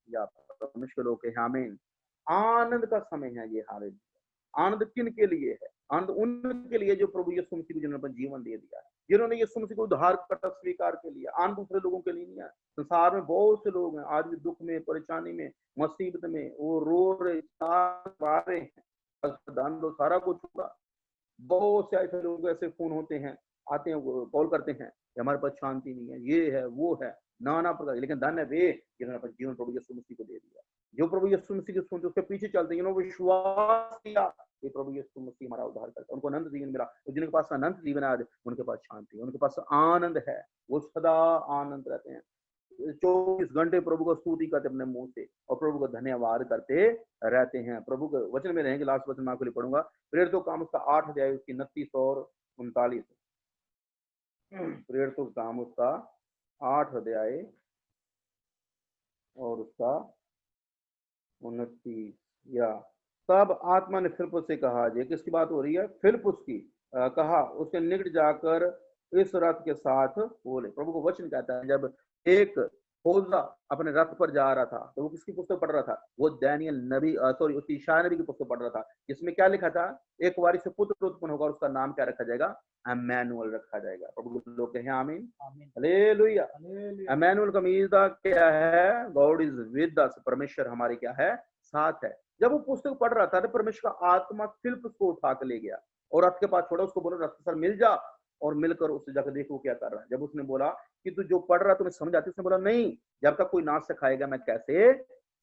या। परमेश्वर लोग के आमीन। आनंद का समय है ये। हालेलुया। आनंद किन के लिए है? आनंद उनके लिए जो प्रभु यीशु मसीह को जिन्होंने जीवन दे दिया है, जिन्होंने यीशु मसीह को उद्धार करता स्वीकार के लिए। आनंद दूसरे लोगों के लिए नहीं है। संसार में बहुत से लोग हैं आज भी दुख में, परेशानी में, मुसीबत में, वो रो रहे, रहे हैं, धन दो, सारा कुछ होगा, बहुत से ऐसे लोग ऐसे फोन होते हैं, आते हैं, कॉल करते हैं कि हमारे पास शांति नहीं है, ये है वो है, नाना प्रकार की। लेकिन धन्य वे जिन्होंने अपना जीवन प्रभु यीशु मसीह को दे दिया, जो प्रभु यीशु मसीह के सुनते उसके पीछे चलते हैं, जिन्होंने विश्वास किया कि प्रभु यीशु मसीह हमारा उद्धार करता है, उनको अनंत जीवन मिला। तो जिनके पास अनंत जीवन है आज, उनके पास शांति है, उनके पास आनंद है, वो सदा आनंद रहते हैं। 24 घंटे प्रभु को स्तुति करते अपने मुंह से और प्रभु को धन्यवाद करते रहते हैं। प्रभु के वचन में रहेंगे। लास्ट वचन मैं आपके लिए पढ़ूंगा, प्रेरितों का काम उसका 8 अध्याय उसकी 29 और 39। प्रेरितों का काम उसका 8 अध्याय और उसका 29 या तब आत्मा ने फिलिप्पुस से कहा, ये किसकी बात हो रही है? फिलिप्पुस की। कहा उसके निकट जाकर इस रथ के साथ बोले। प्रभु को वचन कहता है, जब एक खोजा अपने रथ पर जा रहा था तो वो किसकी पुस्तक पढ़ रहा था? वो दानियल नबी, सॉरी, उसकी इशाया नबी की पुस्तक पढ़ रहा था, जिसमें क्या लिखा था? एक बारी से पुत्र उत्पन्न होगा और उसका नाम क्या रखा जाएगा? इम्मानुएल रखा जाएगा। प्रभु के लोग कहें आमीन, हालेलुया। इम्मानुएल का मीनिंग क्या है? गॉड इज विद अस, परमेश्वर हमारे क्या है? साथ है। जब वो पुस्तक पढ़ रहा था तो परमेश्वर का आत्मा फिलिप्पुस को उठा के ले गया और रथ के पास छोड़ा, उसको बोला रथ के साथ मिल जा और मिलकर उससे जाकर देखो क्या कर रहा है। जब उसने बोला कि तू जो पढ़ रहा तुम्हें समझ आती? उसने बोला नहीं, जब तक कोई ना सिखाएगा मैं कैसे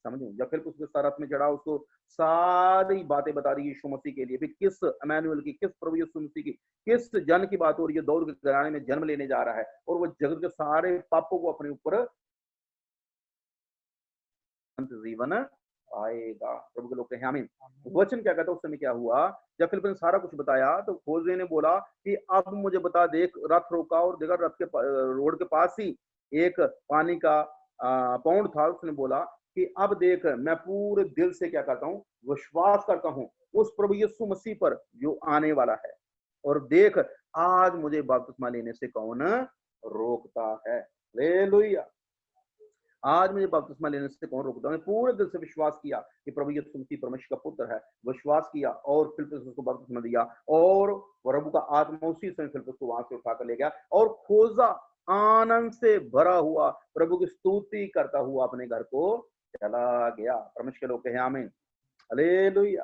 समझूं। जब फिर उसके साथ रथ में चढ़ा, उसको सारी बातें बता दी यीशु मसीह के लिए, किस इम्मानुएल की, किस प्रभु यीशु मसीह की, किस जन की बात हो रही है, दौड़ के घराने में जन्म लेने जा रहा है और वो जगत के सारे पापों को अपने ऊपर जीवन आएगा। प्रभु के लोग कहें आमीन। वचन क्या कहता है? उस समय क्या हुआ? जब फिलिप्पुस ने सारा कुछ बताया तो खोजे ने बोला कि अब मुझे बता, देख रथ रोका और देखा रथ के रोड के पास ही एक पानी का पौंड था। उसने बोला कि अब देख, मैं पूरे दिल से क्या करता हूँ? विश्वास करता हूँ उस प्रभु यीशु मसीह पर जो आने वाला है, और देख आज मुझे बपतिस्मा लेने से कौन रोकता है? हालेलुया। आज मुझे बपतिस्मा लेने से कौन रोकता? मैं पूरे दिल से विश्वास किया कि प्रभु यीशु मसीह परमेश्वर का पुत्र है, विश्वास किया और फिलिप्पुस को बपतिस्मा दिया और प्रभु का आत्मा उसी समय फिलिप्पुस को वहां से उठाकर ले गया और खोजा आनंद से भरा हुआ प्रभु की स्तुति करता हुआ अपने घर को चला गया। परमेश्वर के लोग कहें आमीन, हालेलुया।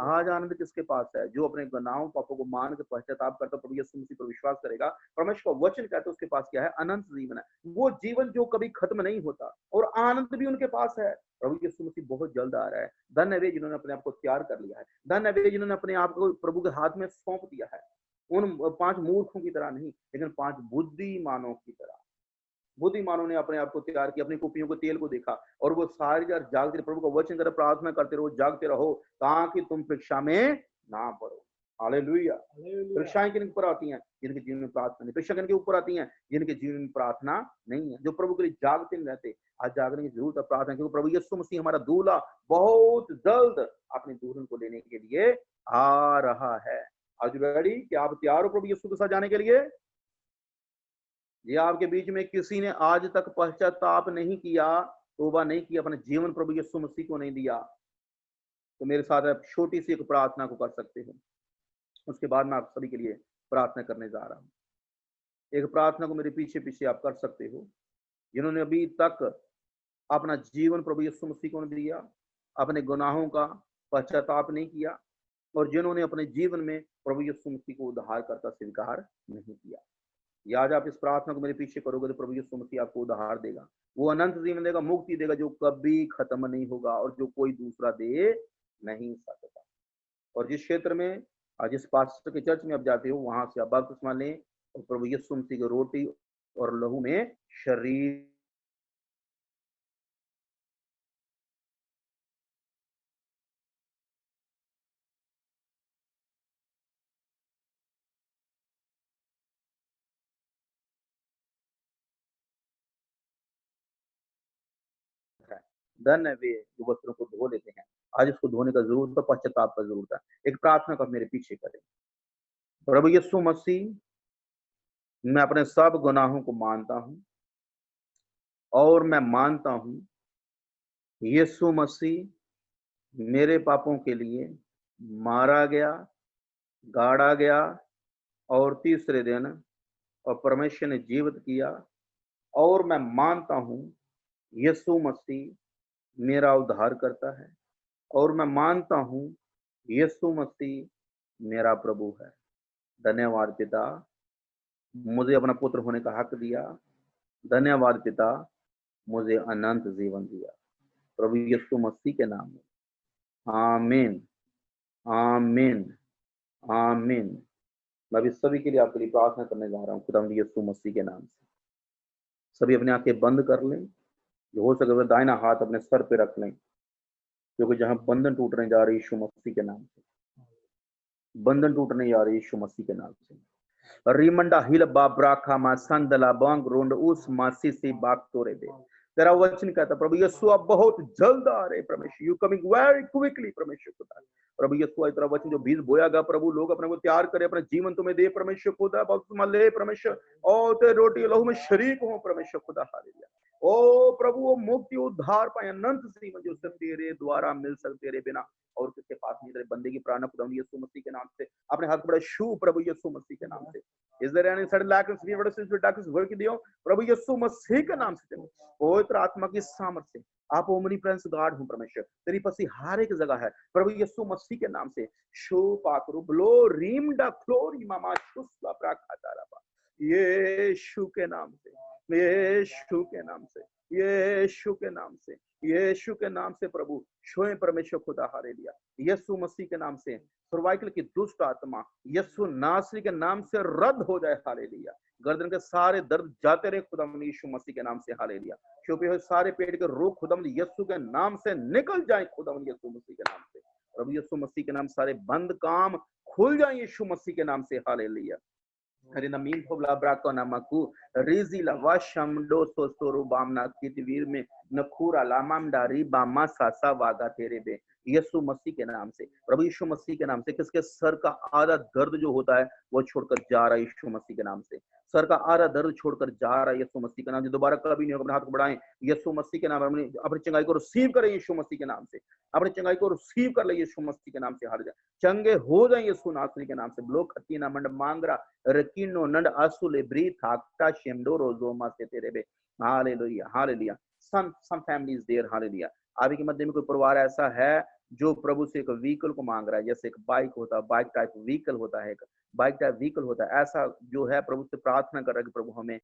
आज आनंद किसके पास है? जो अपने गुनाहों पापों को मान के पश्चाताप करता, प्रभु यीशु मसीह पर विश्वास करेगा। परमेश्वर का वचन कहता है उसके पास क्या है? अनंत जीवन है, वो जीवन जो कभी खत्म नहीं होता, और आनंद भी उनके पास है। प्रभु यीशु मसीह बहुत जल्द आ रहा है। धन्य वे जिन्होंने अपने आप को तैयार कर लिया है, धन्य वे जिन्होंने अपने आप को प्रभु के हाथ में सौंप दिया है। उन 5 मूर्खों की तरह नहीं, लेकिन 5 बुद्धिमानों की तरह। बुद्धिमानों ने अपने आप को तैयार किया, अपनी कुपियों को तेल को देखा और वो सारी रात जागते, प्रभु का वचन कर प्रार्थना करते रहो, जागते रहो ताकि तुम परीक्षा में ना पड़ो। हालेलुया। परीक्षाएं किन ऊपर आती हैं? जिनके जीवन में प्रार्थना नहीं। परीक्षा किनके ऊपर आती हैं? जिनके जीवन में प्रार्थना नहीं है, जो प्रभु के लिए जागते नहीं रहते। आज जागने की जरूरत है, प्रार्थना, क्योंकि प्रभु यीशु मसीह हमारा दूल्हा बहुत जल्द अपनी दुल्हन को लेने के लिए आ रहा है। आज रेडी? क्या आप तैयार हो प्रभु यीशु के साथ जाने के लिए? ये आपके बीच में किसी ने आज तक पश्चाताप नहीं किया, तौबा नहीं किया, अपने जीवन प्रभु यीशु मसीह को नहीं दिया, तो मेरे साथ आप छोटी सी एक प्रार्थना को कर सकते हो। उसके बाद मैं आप सभी के लिए प्रार्थना करने जा रहा हूँ। एक प्रार्थना को मेरे पीछे पीछे आप कर सकते हो। जिन्होंने अभी तक अपना जीवन प्रभु यीशु मसीह को नहीं दिया, अपने गुनाहों का पश्चाताप नहीं किया, और जिन्होंने अपने जीवन में प्रभु यीशु मसीह को उद्धारकर्ता स्वीकार नहीं किया, या आज आप इस प्रार्थना को मेरे पीछे करोगे तो प्रभु यीशु मसीह आपको उद्धार देगा। वो अनंत जीवन देगा, मुक्ति देगा, जो कभी खत्म नहीं होगा और जो कोई दूसरा दे नहीं सकता। और जिस क्षेत्र में, जिस पास्टर के चर्च में आप जाते हो, वहां से आप बपतिस्मा लें और प्रभु यीशु मसीह की रोटी और लहू में शरीर है। धन्य वे जो वस्त्रों को धो लेते हैं। आज इसको धोने का जरूरत है, पश्चाताप का जरूरत है। एक प्रार्थना को आप मेरे पीछे करें। प्रभु यीशु मसीह, मैं अपने सब गुनाहों को मानता हूँ और मैं मानता हूँ यीशु मसीह मेरे पापों के लिए मारा गया, गाड़ा गया और तीसरे दिन और परमेश्वर ने जीवित किया। और मैं मानता हूँ यीशु मसीह मेरा उद्धार करता है, और मैं मानता हूँ यीशु मसीह मेरा प्रभु है। धन्यवाद पिता, मुझे अपना पुत्र होने का हक दिया। धन्यवाद पिता, मुझे अनंत जीवन दिया। प्रभु यीशु मसीह के नाम में आमीन, आमीन, आमीन। मैं भी सभी के लिए आपके लिए प्रार्थना करने जा रहा हूँ खुदा यीशु मसीह के नाम से। सभी अपनी आंखें बंद कर लें, जो हो सके वह दाहिना हाथ अपने सर पे रख लें, क्योंकि जहां बंधन टूटने जा रहे यीशु मसीह के नाम से, बंधन टूटने जा रहे यीशु मसीह के नाम से। रिमंडा हिल बाब्राखा मा संदला बांग रोंड उस मासी से बाग तोड़े दे। तेरा वचन कहता प्रभु यीशु आप बहुत जल्द आ रहे परमेश्वर, यू कमिंग वेरी क्विकली परमेश्वर खुदा। प्रभु यीशु तेरा वचन जो बीज बोया गया प्रभु, लोग अपने को तैयार करे, अपने जीवन तुम्हें दे परमेश्वर खुदा। बपतिस्मा ले परमेश्वर, और तेरे रोटी लहू में शरीक हो परमेश्वर खुदा। हालेलुया। ओ प्रभु वो मुक्ति उद्धार पाए अनंत जीवन जो सिर्फ तेरे द्वारा मिल सकते, तेरे बिना और किसके पास नहीं। तेरे बंदे की प्रार्थना खुदा यीशु मसीह के नाम से, अपने हाथ बड़ा शू प्रभु यीशु मसीह के नाम से। Is there any sudden lack of fever since we darkness work दियो प्रभु यीशु मसीह के नाम से। पवित्र आत्मा की सामर्थ्य से आप ओमनी प्रेजेंस गॉड हो परमेश्वर, तेरी पसी हर एक जगह है प्रभु यीशु मसीह के नाम से। शो पाकरू ब्लो रीम डा फ्लोरी मामा शुस्ला प्राखाताराबा, यीशु के नाम से, यीशु के नाम से, यीशु के नाम से, यीशु के नाम से प्रभु स्वयं परमेश्वर खुदा। हालेलुया। यीशु मसीह के नाम से सर्वाइकल की दुष्ट आत्मा यीशु नासरी के नाम से रद्द हो जाए। हालेलुया। गर्दन के सारे दर्द जाते रहे खुदा यीशु मसीह के नाम से। हालेलुया। छुपे हुए सारे पेट के रोग खुदा यीशु के नाम से निकल जाए खुदा यीशु मसीह के नाम से। प्रभु यीशु मसीह के नाम सारे बंद काम खुल जाए यीशु मसीह के नाम से। Hallelujah. Rinamim pobla brako namaku rizi la vasham do sostoru bamna कितवीर में नखूरा लामाम डारी बामा सासा वागा तेरे बे। यीशु मसीह के नाम से, प्रभु यीशु मसीह के नाम से किसके सर का आधा दर्द जो होता है वो छोड़कर जा रहा है यीशु मसीह के नाम से। सर का आधा दर्द छोड़कर जा रहा है यीशु मसीह के नाम से। दोबारा कभी नहीं होगा। अपने हाथ को बढ़ाएं यीशु मसीह के नाम, अपनी चंगाई को रिसीव करें यीशु मसीह के नाम से। अपनी चंगाई को रिसीव कर ले यीशु मसीह के नाम से। हार जाए चंगे हो जाए यीशु नासरी के नाम से। ब्लोक खतीना मंड मांगरा रकीनो नंड आसुले ब्री थाकटा शेमडो रोजोमा से तेरे बे। Hallelujah, hallelujah. some families there, hallelujah. आप के मध्य में कोई परिवार ऐसा है जो प्रभु से एक व्हीकल को मांग रहा है, जैसे एक बाइक होता है, बाइक टाइप व्हीकल होता है, एक बाइक टाइप व्हीकल होता है, ऐसा जो है प्रभु से प्रार्थना कर रहा है कि प्रभु हमें